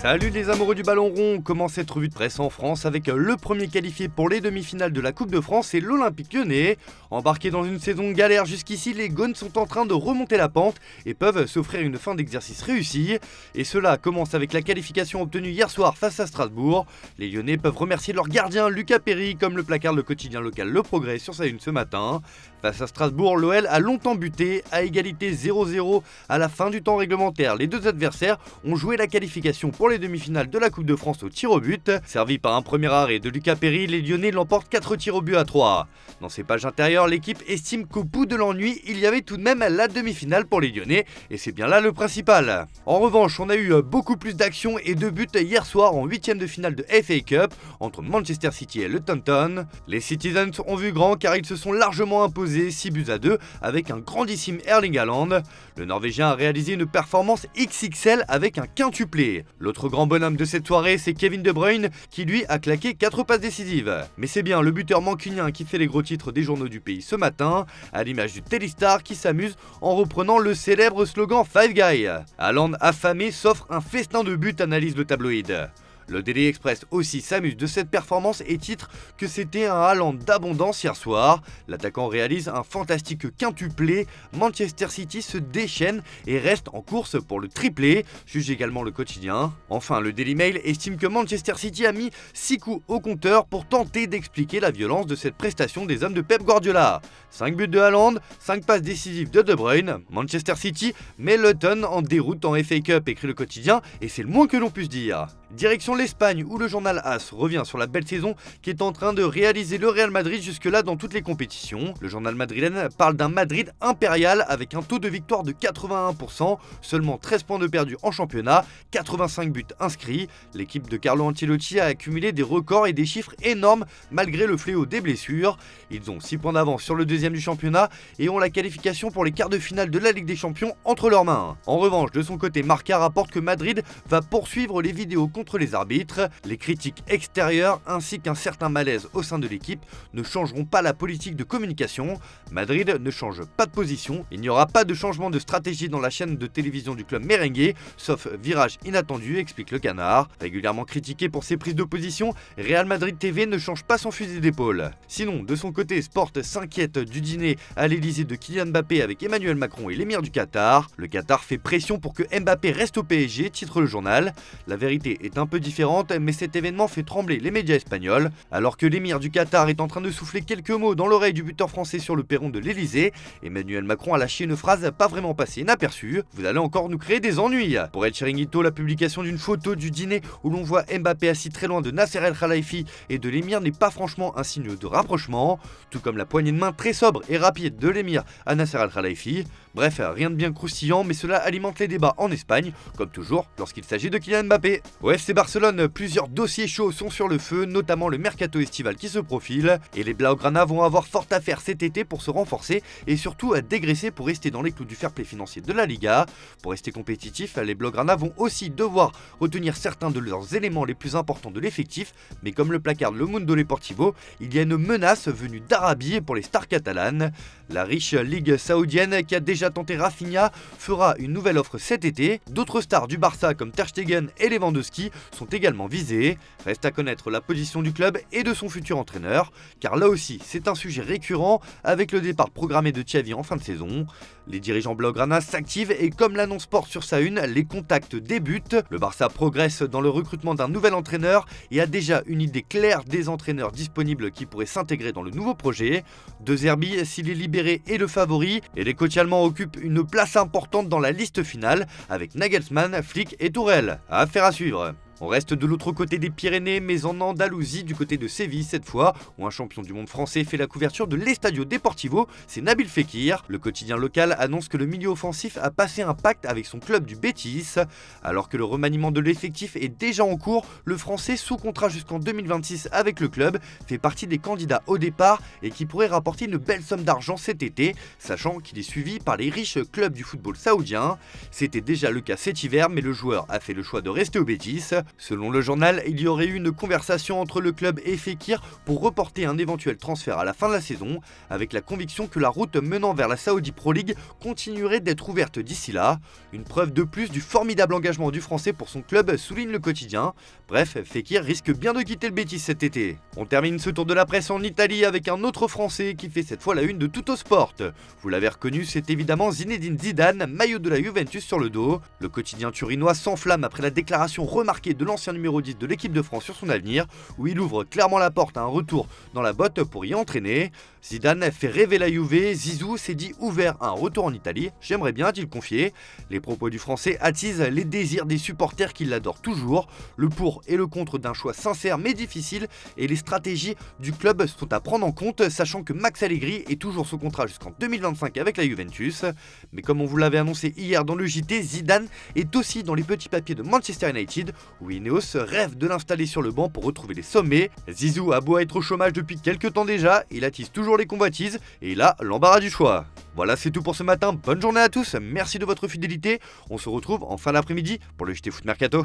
Salut les amoureux du ballon rond, on commence cette revue de presse en France avec le premier qualifié pour les demi-finales de la Coupe de France, c'est l'Olympique Lyonnais. Embarqués dans une saison galère jusqu'ici, les Gones sont en train de remonter la pente et peuvent s'offrir une fin d'exercice réussie. Et cela commence avec la qualification obtenue hier soir face à Strasbourg. Les Lyonnais peuvent remercier leur gardien Lucas Perry, comme le placarde le quotidien local Le Progrès sur sa une ce matin. Face à Strasbourg, l'OL a longtemps buté, à égalité 0-0 à la fin du temps réglementaire. Les deux adversaires ont joué la qualification pour les demi-finales de la Coupe de France au tir au but. Servi par un premier arrêt de Lucas Perry, les Lyonnais l'emportent 4 tirs au but à 3. Dans ses pages intérieures, l'équipe estime qu'au bout de l'ennui, il y avait tout de même la demi-finale pour les Lyonnais, et c'est bien là le principal. En revanche, on a eu beaucoup plus d'actions et de buts hier soir en 8ème de finale de FA Cup entre Manchester City et le Luton. Les Citizens ont vu grand car ils se sont largement imposés 6-2 avec un grandissime Erling Haaland. Le Norvégien a réalisé une performance XXL avec un quintuplé. L'autre grand bonhomme de cette soirée, c'est Kevin De Bruyne qui lui a claqué 4 passes décisives. Mais c'est bien le buteur mancunien qui fait les gros titres des journaux du pays ce matin, à l'image du Téléstar qui s'amuse en reprenant le célèbre slogan Five Guys. Haaland affamé s'offre un festin de buts, analyse le tabloïd. Le Daily Express aussi s'amuse de cette performance et titre que c'était un Haaland d'abondance hier soir. L'attaquant réalise un fantastique quintuplé, Manchester City se déchaîne et reste en course pour le triplé, juge également le quotidien. Enfin, le Daily Mail estime que Manchester City a mis 6 coups au compteur pour tenter d'expliquer la violence de cette prestation des hommes de Pep Guardiola. 5 buts de Haaland, 5 passes décisives de De Bruyne, Manchester City met Luton en déroute en FA Cup, écrit le quotidien, et c'est le moins que l'on puisse dire. Direction l'Espagne où le journal AS revient sur la belle saison qui est en train de réaliser le Real Madrid jusque-là dans toutes les compétitions. Le journal madrilène parle d'un Madrid impérial avec un taux de victoire de 81%, seulement 13 points de perdus en championnat, 85 buts inscrits. L'équipe de Carlo Ancelotti a accumulé des records et des chiffres énormes malgré le fléau des blessures. Ils ont 6 points d'avance sur le deuxième du championnat et ont la qualification pour les quarts de finale de la Ligue des Champions entre leurs mains. En revanche, de son côté, Marca rapporte que Madrid va poursuivre les vidéos contre les arbitres. Les critiques extérieures ainsi qu'un certain malaise au sein de l'équipe ne changeront pas la politique de communication. Madrid ne change pas de position, il n'y aura pas de changement de stratégie dans la chaîne de télévision du club merengue, sauf virage inattendu, explique le Canard. Régulièrement critiqué pour ses prises de position, Real Madrid TV ne change pas son fusil d'épaule. Sinon, de son côté, Sport s'inquiète du dîner à l'Elysée de Kylian Mbappé avec Emmanuel Macron et l'émir du Qatar. Le Qatar fait pression pour que Mbappé reste au PSG, titre le journal. La vérité est un peu différente, mais cet événement fait trembler les médias espagnols. Alors que l'émir du Qatar est en train de souffler quelques mots dans l'oreille du buteur français sur le perron de l'Elysée, Emmanuel Macron a lâché une phrase pas vraiment passée inaperçue. Vous allez encore nous créer des ennuis. Pour El Chiringuito, la publication d'une photo du dîner où l'on voit Mbappé assis très loin de Nasser El Khelaifi et de l'émir n'est pas franchement un signe de rapprochement, tout comme la poignée de main très sobre et rapide de l'émir à Nasser El Khelaifi. Bref, rien de bien croustillant, mais cela alimente les débats en Espagne, comme toujours lorsqu'il s'agit de Kylian Mbappé. Au FC Barcelone, plusieurs dossiers chauds sont sur le feu, notamment le mercato estival qui se profile, et les Blaugrana vont avoir fort à faire cet été pour se renforcer et surtout à dégraisser pour rester dans les clous du fair play financier de la Liga. Pour rester compétitifs, les Blaugrana vont aussi devoir retenir certains de leurs éléments les plus importants de l'effectif, mais comme le placarde Le Mundo Deportivo, il y a une menace venue d'Arabie pour les stars catalanes. La riche ligue saoudienne qui a déjà tenté Rafinha fera une nouvelle offre cet été. D'autres stars du Barça comme Ter Stegen et Lewandowski sont également visées. Reste à connaître la position du club et de son futur entraîneur, car là aussi c'est un sujet récurrent avec le départ programmé de Xavi en fin de saison. Les dirigeants blaugrana s'activent et comme l'annonce porte sur sa une, les contacts débutent. Le Barça progresse dans le recrutement d'un nouvel entraîneur et a déjà une idée claire des entraîneurs disponibles qui pourraient s'intégrer dans le nouveau projet. De Zerbi, s'il est libéré, est le favori et les coachs allemands occupent une place importante dans la liste finale avec Nagelsmann, Flick et Tourelle. Affaire à suivre. On reste de l'autre côté des Pyrénées, mais en Andalousie, du côté de Séville cette fois, où un champion du monde français fait la couverture de l'Estadio Deportivo, c'est Nabil Fekir. Le quotidien local annonce que le milieu offensif a passé un pacte avec son club du Betis. Alors que le remaniement de l'effectif est déjà en cours, le français sous contrat jusqu'en 2026 avec le club fait partie des candidats au départ et qui pourrait rapporter une belle somme d'argent cet été, sachant qu'il est suivi par les riches clubs du football saoudien. C'était déjà le cas cet hiver, mais le joueur a fait le choix de rester au Betis. Selon le journal, il y aurait eu une conversation entre le club et Fekir pour reporter un éventuel transfert à la fin de la saison, avec la conviction que la route menant vers la Saudi Pro League continuerait d'être ouverte d'ici là. Une preuve de plus du formidable engagement du Français pour son club, souligne le quotidien. Bref, Fekir risque bien de quitter le Betis cet été. On termine ce tour de la presse en Italie avec un autre Français qui fait cette fois la une de Tuttosport. Vous l'avez reconnu, c'est évidemment Zinedine Zidane, maillot de la Juventus sur le dos. Le quotidien turinois s'enflamme après la déclaration remarquée de l'ancien numéro 10 de l'équipe de France sur son avenir, où il ouvre clairement la porte à un retour dans la botte pour y entraîner. Zidane fait rêver la Juve, Zizou s'est dit ouvert à un retour en Italie, j'aimerais bien, a-t-il confié. Les propos du Français attisent les désirs des supporters qui l'adorent toujours. Le pour et le contre d'un choix sincère mais difficile, et les stratégies du club sont à prendre en compte, sachant que Max Allegri est toujours sous contrat jusqu'en 2025 avec la Juventus. Mais comme on vous l'avait annoncé hier dans le JT, Zidane est aussi dans les petits papiers de Manchester United, où Ineos rêve de l'installer sur le banc pour retrouver les sommets. Zizou a beau être au chômage depuis quelques temps déjà, il attise toujours les convoitises, et il a l'embarras du choix. Voilà, c'est tout pour ce matin, bonne journée à tous, merci de votre fidélité, on se retrouve en fin d'après-midi pour le JT Foot Mercato.